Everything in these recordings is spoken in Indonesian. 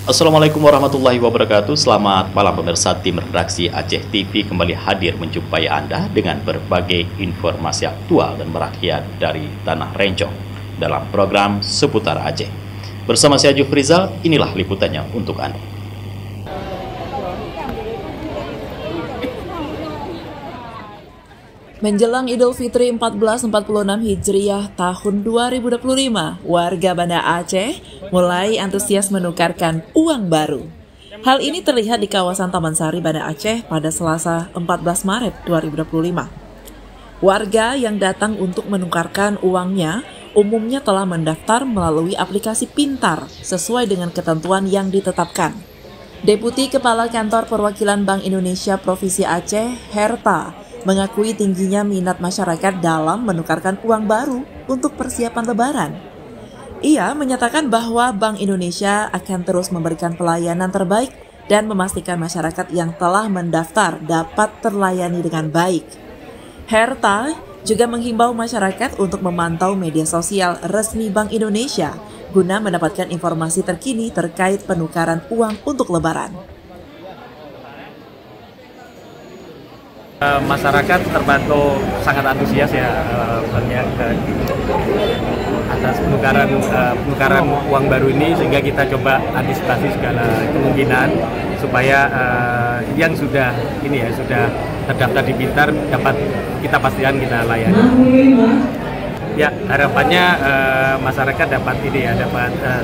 Assalamualaikum warahmatullahi wabarakatuh. Selamat malam pemirsa, tim redaksi Aceh TV kembali hadir menjumpai Anda dengan berbagai informasi aktual dan merakyat dari Tanah Rencong dalam program Seputar Aceh. Bersama saya Jufrizal, inilah liputannya untuk Anda. Menjelang Idul Fitri 1446 Hijriah tahun 2025, warga Banda Aceh mulai antusias menukarkan uang baru. Hal ini terlihat di kawasan Taman Sari, Banda Aceh pada Selasa 14 Maret 2025. Warga yang datang untuk menukarkan uangnya umumnya telah mendaftar melalui aplikasi pintar sesuai dengan ketentuan yang ditetapkan. Deputi Kepala Kantor Perwakilan Bank Indonesia Provinsi Aceh, Herta, mengakui tingginya minat masyarakat dalam menukarkan uang baru untuk persiapan Lebaran. Ia menyatakan bahwa Bank Indonesia akan terus memberikan pelayanan terbaik dan memastikan masyarakat yang telah mendaftar dapat terlayani dengan baik. Herta juga menghimbau masyarakat untuk memantau media sosial resmi Bank Indonesia guna mendapatkan informasi terkini terkait penukaran uang untuk Lebaran. Masyarakat terbantu sangat antusias ya, banyak atas penukaran uang baru ini, sehingga kita coba antisipasi segala kemungkinan supaya yang sudah terdaftar di Pintar dapat kita pastikan kita layani. Ya, harapannya masyarakat dapat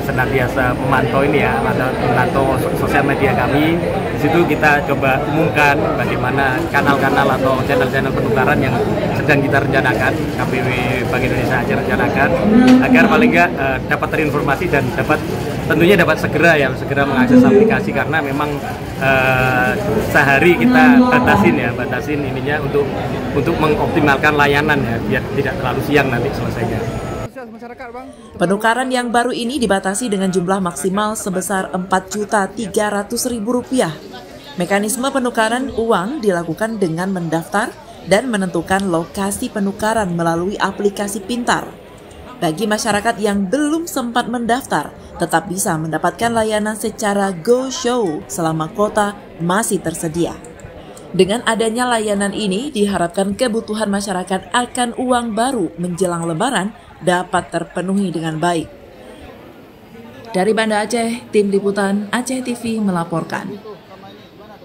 senantiasa memantau memantau sosial media kami. Di situ kita coba umumkan bagaimana kanal-kanal atau channel-channel penukaran yang sedang kita rencanakan, KPW Bank Indonesia Aceh rencanakan, agar paling nggak dapat terinformasi dan tentunya dapat segera mengakses aplikasi, karena memang sehari kita batasin ininya untuk mengoptimalkan layanan ya, biar tidak terlalu siang nanti selesainya. Penukaran yang baru ini dibatasi dengan jumlah maksimal sebesar Rp4.300.000. Mekanisme penukaran uang dilakukan dengan mendaftar dan menentukan lokasi penukaran melalui aplikasi pintar. Bagi masyarakat yang belum sempat mendaftar, tetap bisa mendapatkan layanan secara Go Show selama kuota masih tersedia. Dengan adanya layanan ini, diharapkan kebutuhan masyarakat akan uang baru menjelang Lebaran dapat terpenuhi dengan baik. Dari Banda Aceh, tim liputan Aceh TV melaporkan.